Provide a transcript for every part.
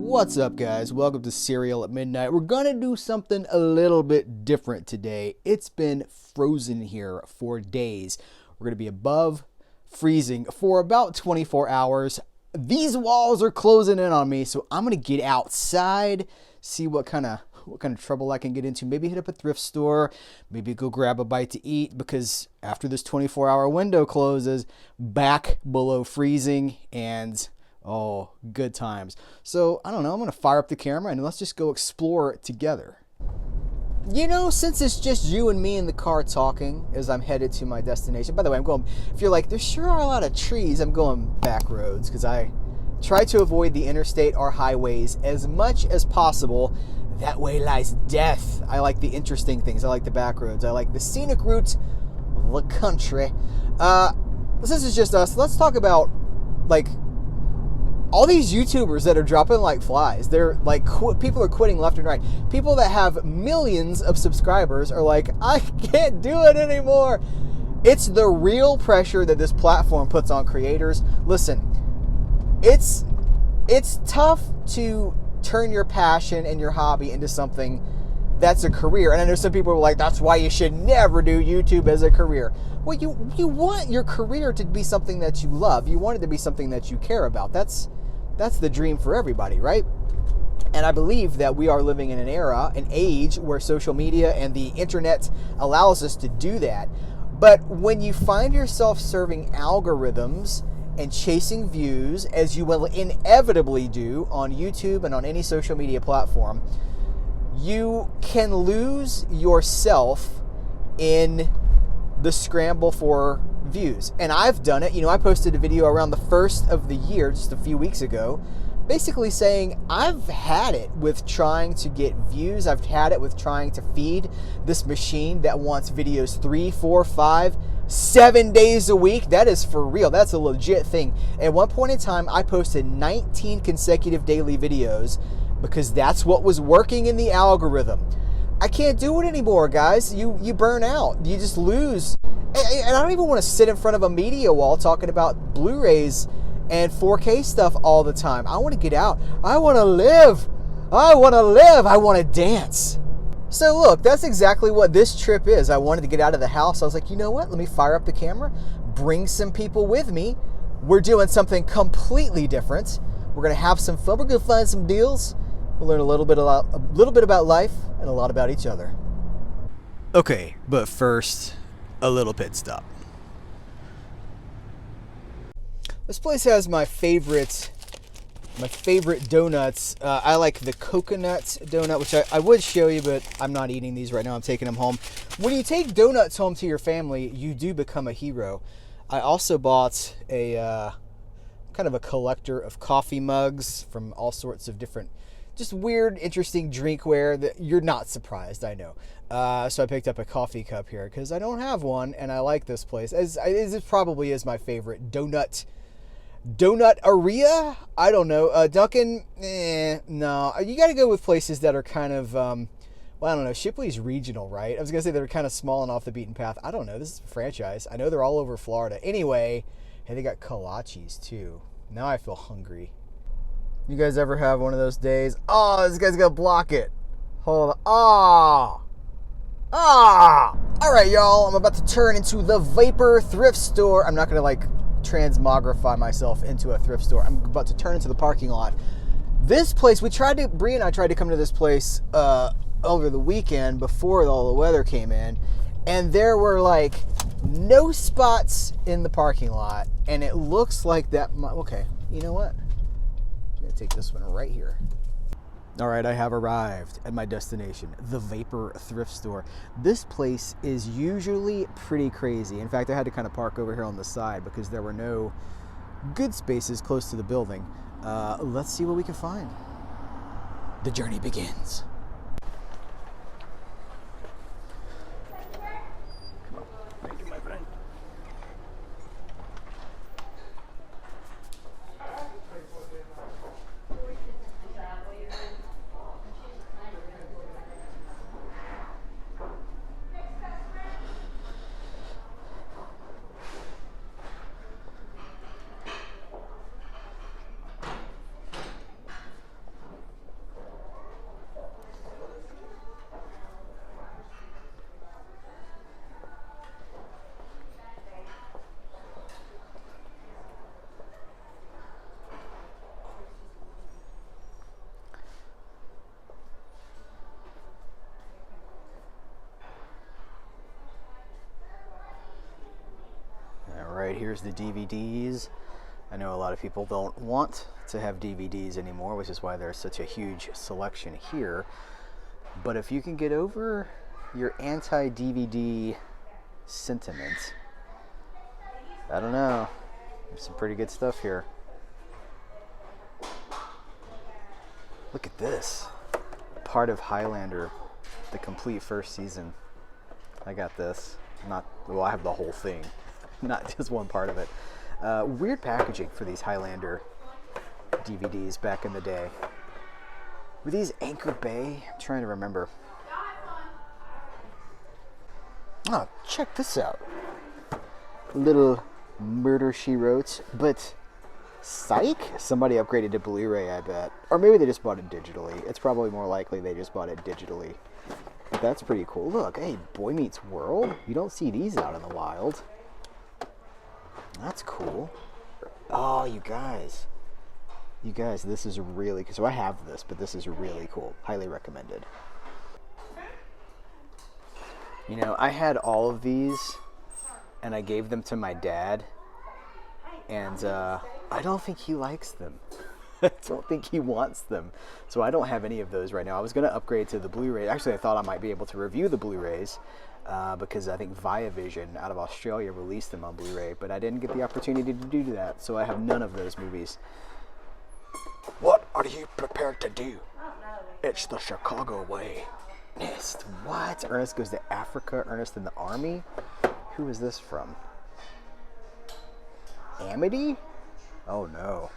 What's up, guys? Welcome to Cereal at Midnight. We're gonna do something a little bit different today. It's been frozen here for days. We're gonna be above freezing for about 24 hours. These walls are closing in on me, so I'm gonna get outside, see what kind of trouble I can get into. Maybe hit up a thrift store, maybe go grab a bite to eat, because after this 24-hour window closes, back below freezing, and oh, good times. So, I don't know, I'm going to fire up the camera and let's just go explore it together. You know, since it's just you and me in the car talking as I'm headed to my destination. By the way, if you're like, there sure are a lot of trees, I'm going back roads because I try to avoid the interstate or highways as much as possible. That way lies death. I like the interesting things. I like the back roads. I like the scenic route of the country. Since it's just us, let's talk about, like, all these YouTubers that are dropping like flies. They're like, people are quitting left and right. People that have millions of subscribers are like, I can't do it anymore. It's the real pressure that this platform puts on creators. Listen, it's tough to turn your passion and your hobby into something that's a career. And I know some people are like, that's why you should never do YouTube as a career. Well, you want your career to be something that you love. You want it to be something that you care about. That's the dream for everybody, right? And I believe that we are living in an age where social media and the internet allows us to do that. But when you find yourself serving algorithms and chasing views, as you will inevitably do on YouTube and on any social media platform, you can lose yourself in the scramble for views. And I've done it. You know, I posted a video around the first of the year, just a few weeks ago, basically saying I've had it with trying to get views. I've had it with trying to feed this machine that wants videos 3, 4, 5, 7 days a week. That is for real. That's a legit thing. At one point in time, I posted 19 consecutive daily videos because that's what was working in the algorithm. I can't do it anymore, guys. You burn out. You just lose. And I don't even want to sit in front of a media wall talking about Blu-rays and 4K stuff all the time. I want to get out. I want to live. I want to dance. So look, that's exactly what this trip is. I wanted to get out of the house. I was like, you know what? Let me fire up the camera, bring some people with me. We're doing something completely different. We're going to have some fun. We're going to find some deals. We'll learn a little bit about life and a lot about each other. Okay, but first, a little pit stop. This place has my favorite donuts. I like the coconut donut, which I would show you, but I'm not eating these right now. I'm taking them home. When you take donuts home to your family, you do become a hero. I also bought a kind of a collector of coffee mugs from all sorts of different, just weird, interesting drinkware that you're not surprised, I know. So I picked up a coffee cup here because I don't have one, and I like this place. As it probably is my favorite donut area. I don't know. Dunkin', no. You got to go with places that are kind of, well, I don't know. Shipley's regional, right? I was gonna say they're kind of small and off the beaten path. I don't know. This is a franchise. I know they're all over Florida. Anyway, hey, they got kolaches too. Now I feel hungry. You guys ever have one of those days? Oh, this guy's gonna block it. Hold on. All right, y'all. I'm about to turn into the Vapor Thrift Store. I'm not gonna like transmogrify myself into a thrift store. I'm about to turn into the parking lot. This place, Bree and I tried to come to this place over the weekend before all the weather came in, and there were like no spots in the parking lot, and it looks like that. Okay, you know what? I'm gonna take this one right here. All right, I have arrived at my destination, the Vapor Thrift Store. This place is usually pretty crazy. In fact, I had to kind of park over here on the side because there were no good spaces close to the building. Let's see what we can find. The journey begins. Thank you, my friend. here's the DVDs. I know a lot of people don't want to have DVDs anymore, which is why there's such a huge selection here. But if you can get over your anti-DVD sentiment, I don't know. There's some pretty good stuff here. Look at this. Part of Highlander, the complete first season. I got this. Well, I have the whole thing, not just one part of it. Weird packaging for these Highlander DVDs back in the day. Were these Anchor Bay? I'm trying to remember. Oh, check this out. Little Murder, She Wrote, but psych? Somebody upgraded to Blu-ray, I bet. Or maybe they just bought it digitally. It's probably more likely they just bought it digitally. But that's pretty cool. Look, hey, Boy Meets World. You don't see these out in the wild. That's cool. Oh, you guys, this is really, so I have this, but this is really cool. Highly recommended. You know, I had all of these, and I gave them to my dad, and I don't think he likes them. I don't think he wants them. So I don't have any of those right now. I was going to upgrade to the Blu-ray. Actually, I thought I might be able to review the Blu-rays because I think Viavision out of Australia released them on Blu-ray, but I didn't get the opportunity to do that, so I have none of those movies. What are you prepared to do? It's the Chicago way. Ernest, what? Ernest goes to Africa, Ernest in the army? Who is this from? Amity? Oh no.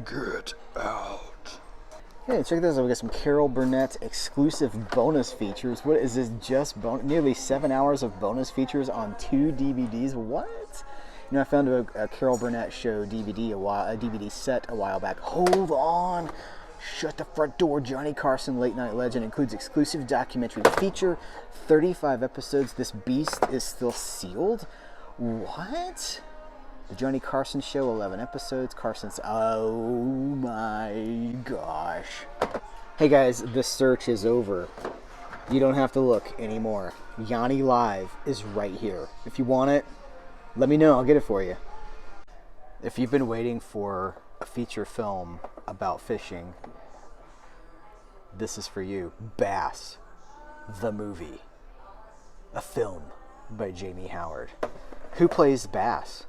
Get out. Hey, check this out. We got some Carol Burnett exclusive bonus features. What is this? Just nearly 7 hours of bonus features on 2 DVDs. What? You know, I found a Carol Burnett show DVD a DVD set a while back. Hold on. Shut the front door. Johnny Carson, Late Night Legend, includes exclusive documentary feature, 35 episodes. This beast is still sealed. What? The Johnny Carson Show, 11 episodes. Carson's, oh my gosh. Hey guys, the search is over. You don't have to look anymore. Yanni Live is right here. If you want it, let me know. I'll get it for you. If you've been waiting for a feature film about fishing, this is for you. Bass, the movie. A film by Jamie Howard. Who plays Bass?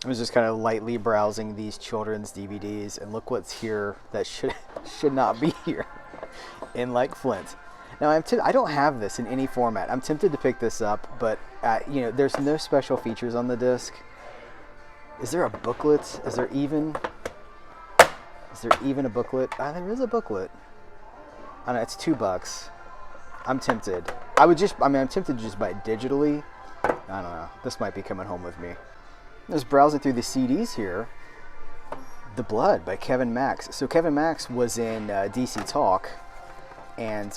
I was just kind of lightly browsing these children's DVDs, and look what's here that should not be here. In like Flint. Now I don't have this in any format. I'm tempted to pick this up, but you know, there's no special features on the disc. Is there a booklet? Is there even a booklet? There is a booklet. I don't know, it's $2. I'm tempted. I'm tempted to just buy it digitally. I don't know. This might be coming home with me. Just browsing through the CDs here. The Blood by Kevin Max. So Kevin Max was in DC Talk, and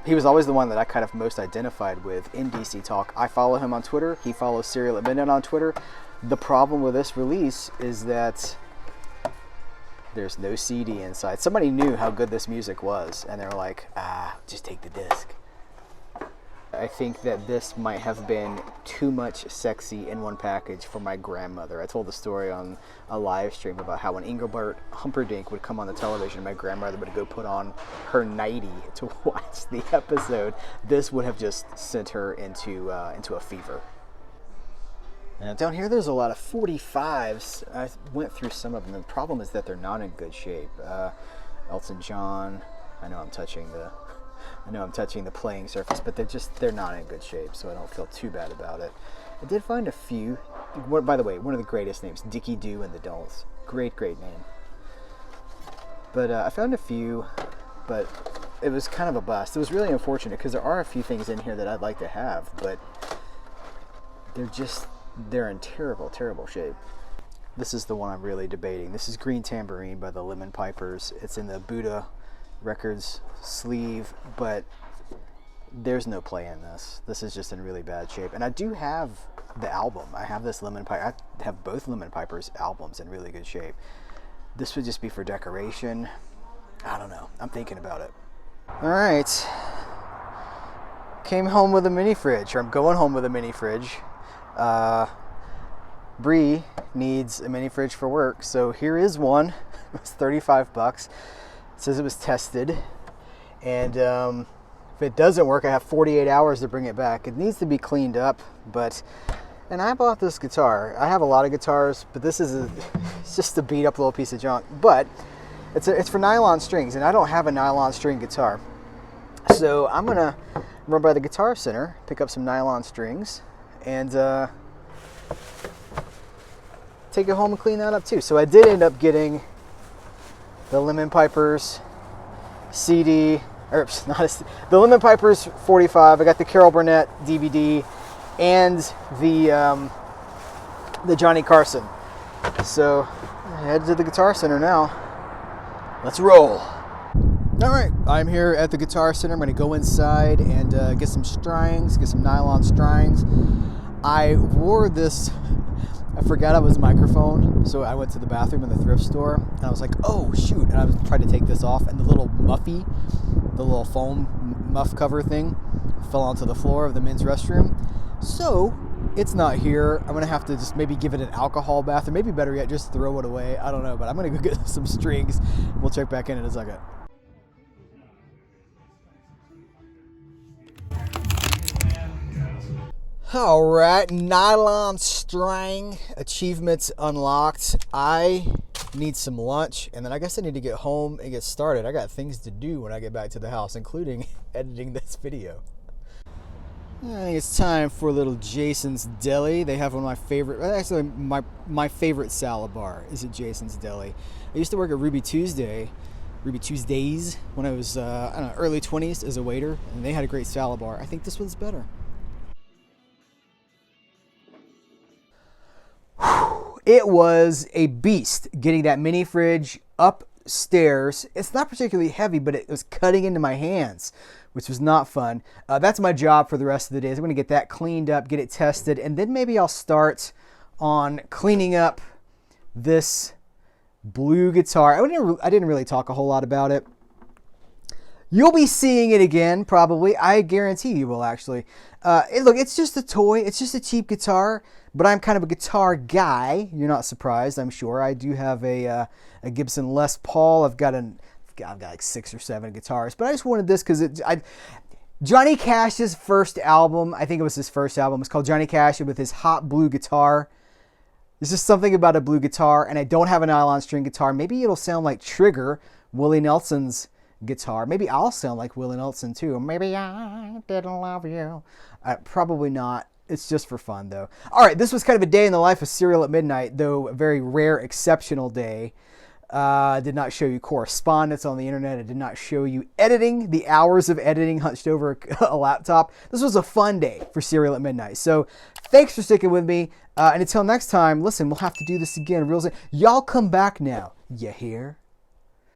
he was always the one that I kind of most identified with in DC Talk. I follow him on Twitter. He follows CerealAtMidnite on Twitter. The problem with this release is that there's no CD inside. Somebody knew how good this music was, and they're like, just take the disc. I think that this might have been too much sexy in one package for my grandmother. I told the story on a live stream about how when Engelbert Humperdinck would come on the television, my grandmother would go put on her nightie to watch the episode. This would have just sent her into a fever. Now down here there's a lot of 45s. I went through some of them. The problem is that they're not in good shape. Elton John. I know I'm touching the playing surface, but they're not in good shape, so I don't feel too bad about it. I did find a few. By the way, one of the greatest names, Dickie Do and the Don'ts. Great name. But I found a few, but it was kind of a bust. It was really unfortunate because there are a few things in here that I'd like to have, but they're in terrible shape. This is the one I'm really debating. This is Green Tambourine by the Lemon Pipers. It's in the Buddha Records sleeve, but there's no play in this. This is just in really bad shape. And I do have the album. I have this Lemon Piper. I have both Lemon Pipers albums in really good shape. This would just be for decoration. I don't know. I'm thinking about it. All right. Came home with a mini fridge, or I'm going home with a mini fridge. Bree needs a mini fridge for work, so here is one. It was 35 bucks. It says it was tested, and if it doesn't work, I have 48 hours to bring it back. It needs to be cleaned up, and I bought this guitar. I have a lot of guitars, but this is it's just a beat up little piece of junk. But it's for nylon strings, and I don't have a nylon string guitar. So I'm gonna run by the Guitar Center, pick up some nylon strings, and take it home and clean that up too. So I did end up getting the Lemon Pipers CD, or the Lemon Pipers 45. I got the Carol Burnett DVD and the Johnny Carson. So I head to the Guitar Center now. Let's roll. All right, I'm here at the Guitar Center. I'm going to go inside and get some strings, get some nylon strings. I wore this. I forgot it was a microphone, so I went to the bathroom in the thrift store, and I was like, oh, shoot. And I was trying to take this off, and the little muffy, the little foam muff cover thing, fell onto the floor of the men's restroom. So it's not here. I'm going to have to just maybe give it an alcohol bath, or maybe better yet, just throw it away. I don't know, but I'm going to go get some strings. We'll check back in a second. All right, nylon string achievements unlocked. I need some lunch, and then I guess I need to get home and get started. I got things to do when I get back to the house, including editing this video. I think it's time for a little Jason's Deli. They have one of my favorite, actually my favorite salad bar is at Jason's Deli. I used to work at Ruby Tuesdays when I was I don't know, early 20s as a waiter, and they had a great salad bar. I think this one's better. It was a beast getting that mini fridge upstairs. It's not particularly heavy, but it was cutting into my hands, which was not fun. That's my job for the rest of the days. I'm going to get that cleaned up, get it tested, and then maybe I'll start on cleaning up this blue guitar. I didn't really talk a whole lot about it. You'll be seeing it again, probably. I guarantee you will, actually. Look, it's just a toy. It's just a cheap guitar, but I'm kind of a guitar guy. You're not surprised, I'm sure. I do have a Gibson Les Paul. I've got like 6 or 7 guitars, but I just wanted this because Johnny Cash's first album, I think it was his first album, it's called Johnny Cash with his hot blue guitar. There's just something about a blue guitar, and I don't have a nylon string guitar. Maybe it'll sound like Trigger, Willie Nelson's guitar. Maybe I'll sound like Willie Nelson too. Maybe I didn't love you. Probably not. It's just for fun though. All right, this was kind of a day in the life of Cereal at Midnight, though a very rare, exceptional day. I did not show you correspondence on the internet. I did not show you editing, the hours of editing hunched over a laptop. This was a fun day for Cereal at Midnight. So thanks for sticking with me. And until next time, listen, we'll have to do this again real soon. Y'all come back now. You hear?